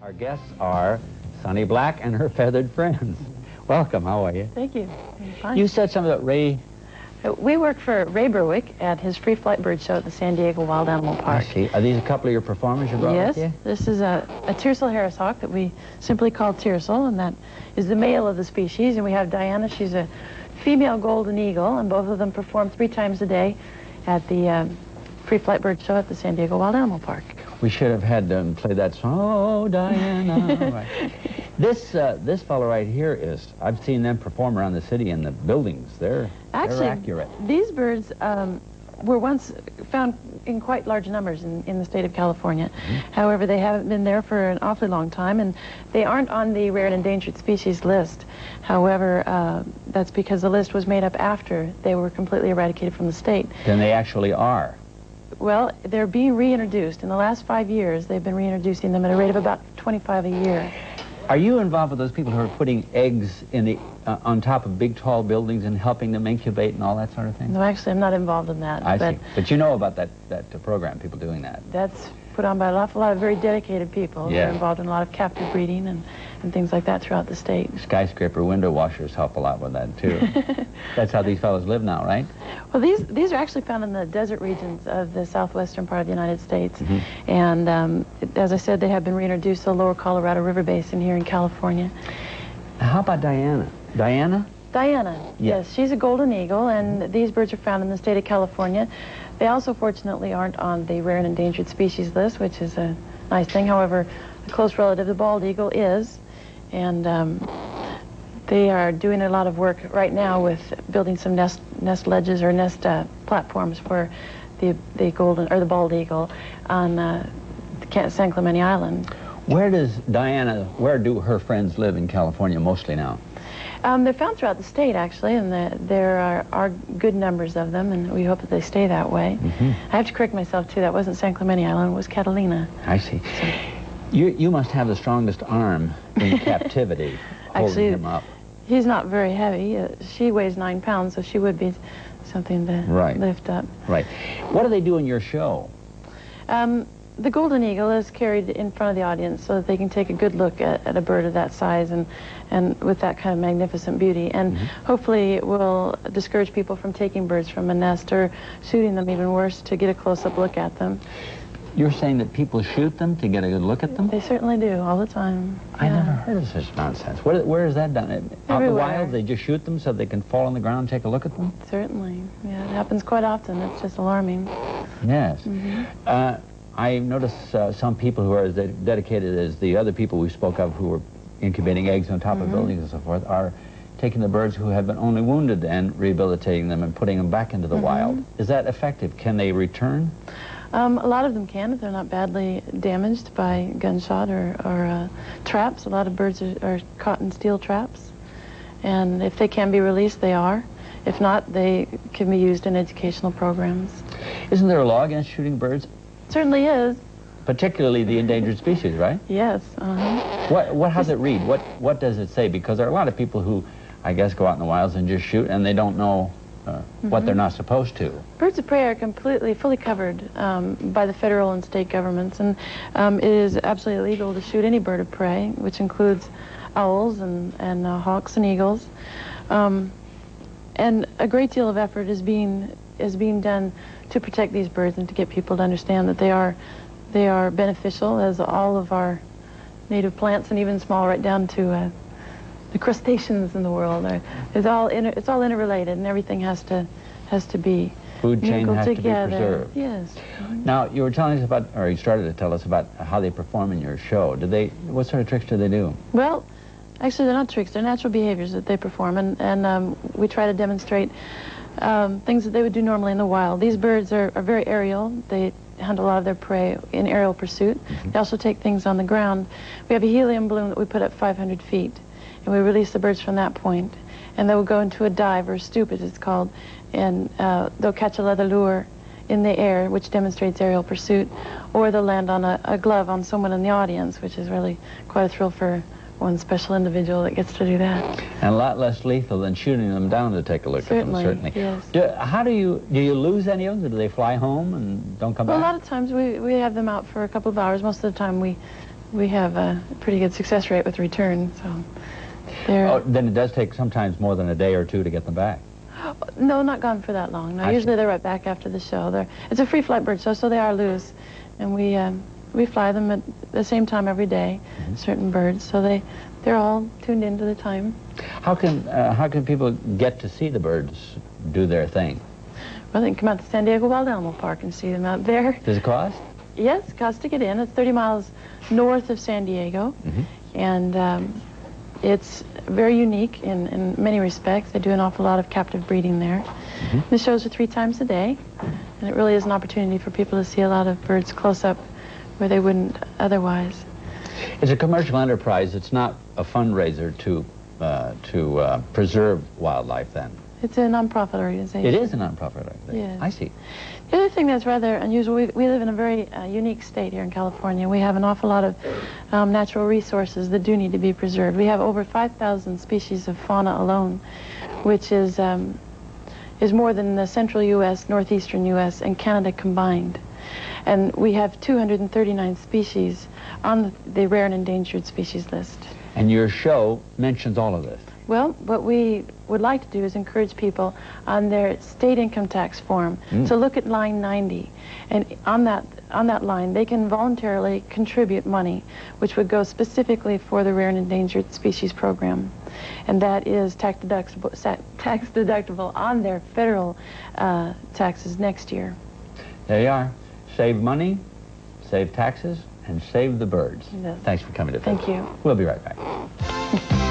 Our guests are Sunni Black and her feathered friends. Welcome, how are you? Thank you. I'm fine. You said something about Ray. We work for Ray Berwick at his free flight bird show at the San Diego Wild Animal Park. I see. Are these a couple of your performers you brought with you? Yes, this is a Tiercel Harris hawk that we simply call Tiercel, and that is the male of the species. And we have Diana, she's a female golden eagle, and both of them perform 3 times a day at the free flight bird show at the San Diego Wild Animal Park. We should have had them play that song, oh, Diana. Right. This fellow right here is, I've seen them perform around the city in the buildings. They're accurate. These birds were once found in quite large numbers in the state of California. Mm-hmm. However, they haven't been there for an awfully long time, and they aren't on the rare and endangered species list. However, that's because the list was made up after they were completely eradicated from the state. Then they actually are. Well, they're being reintroduced. In the last 5 years, they've been reintroducing them at a rate of about 25 a year. Are you involved with those people who are putting eggs in the on top of big, tall buildings and helping them incubate and all that sort of thing? No, actually, I'm not involved in that. I see. But you know about that program, people doing that. That's put on by an awful lot of very dedicated people. Yeah. They're involved in a lot of captive breeding and things like that throughout the state. Skyscraper window washers help a lot with that, too. That's how these fellows live now, right? Well, these are actually found in the desert regions of the southwestern part of the United States. Mm-hmm. And as I said, they have been reintroduced to the lower Colorado River Basin here in California. How about Diana? Diana? Diana, yes. She's a golden eagle, and these birds are found in the state of California. They also, fortunately, aren't on the rare and endangered species list, which is a nice thing. However, a close relative, the bald eagle, is. And they are doing a lot of work right now with building some nest ledges or nest platforms for the golden or the bald eagle on San Clemente Island. Where do her friends live in California mostly now? They're found throughout the state, actually, and there are good numbers of them, and we hope that they stay that way. Mm-hmm. I have to correct myself, too. That wasn't San Clemente Island. It was Catalina. I see. So, you must have the strongest arm in captivity, holding him up. He's not very heavy. She weighs 9 pounds, so she would be something to lift up. Right. What do they do in your show? The golden eagle is carried in front of the audience so that they can take a good look at a bird of that size and with that kind of magnificent beauty. And hopefully it will discourage people from taking birds from a nest or shooting them, even worse, to get a close-up look at them. You're saying that people shoot them to get a good look at them? They certainly do, all the time. I never heard of such nonsense. Where is that done? Out in the wild, they just shoot them so they can fall on the ground and take a look at them? Certainly. Yeah, it happens quite often. It's just alarming. Yes. I noticed some people who are as dedicated as the other people we spoke of who were incubating eggs on top of buildings and so forth are taking the birds who have been only wounded and rehabilitating them and putting them back into the wild. Is that effective? Can they return? A lot of them can if they're not badly damaged by gunshot or traps. A lot of birds are caught in steel traps. And if they can be released, they are. If not, they can be used in educational programs. Isn't there a law against shooting birds? Certainly is. Particularly the endangered species, right? Yes. How does it read? What does it say? Because there are a lot of people who, I guess, go out in the wilds and just shoot, and they don't know what they're not supposed to. Birds of prey are fully covered by the federal and state governments, and it is absolutely illegal to shoot any bird of prey, which includes owls and hawks and eagles. And a great deal of effort is being done to protect these birds and to get people to understand that they are beneficial, as all of our native plants, and even small, right down to the crustaceans in the world. It's all interrelated, and everything has to be food chain has together. To be preserved. Yes. Now, you were telling us about, or you started to tell us about how they perform in your show. What sort of tricks do they do? Well, actually, they're not tricks. They're natural behaviors that they perform, and we try to demonstrate things that they would do normally in the wild. These birds are very aerial. They hunt a lot of their prey in aerial pursuit. They also take things on the ground. We have a helium balloon that we put up 500 feet, and we release the birds from that point. And they will go into a dive, or a stoop as it's called, and they'll catch a leather lure in the air, which demonstrates aerial pursuit, or they'll land on a glove on someone in the audience, which is really quite a thrill for one special individual that gets to do that. And a lot less lethal than shooting them down to take a look at them, certainly. Yes. How do you lose any of them? Do they fly home and don't come back? A lot of times we have them out for a couple of hours. Most of the time we we have a pretty good success rate with return. So they're... Oh, then it does take sometimes more than a day or two to get them back. No, not gone for that long. No, usually they're right back after the show. It's a free flight bird show, so they are loose, and we fly them at the same time every day, certain birds, so they're all tuned into the time. How can people get to see the birds do their thing? Well, they can come out to San Diego Wild Animal Park and see them out there. Does it cost? Yes, it costs to get in. It's 30 miles north of San Diego, and it's very unique in many respects. They do an awful lot of captive breeding there. The shows are 3 times a day, and it really is an opportunity for people to see a lot of birds close up where they wouldn't otherwise. It's a commercial enterprise. It's not a fundraiser to preserve wildlife, then. It's a non-profit organization. It is a non-profit organization. Yes. I see. The other thing that's rather unusual, we live in a very unique state here in California. We have an awful lot of natural resources that do need to be preserved. We have over 5,000 species of fauna alone, which is more than the central U.S., northeastern U.S., and Canada combined. And we have 239 species on the rare and endangered species list. And your show mentions all of this. Well, what we would like to do is encourage people on their state income tax form to look at line 90, and on that line they can voluntarily contribute money, which would go specifically for the Rare and Endangered Species Program, and that is tax deductible on their federal taxes next year. There you are. Save money, save taxes, and save the birds. Yes. Thanks for coming to Thank you. We'll be right back.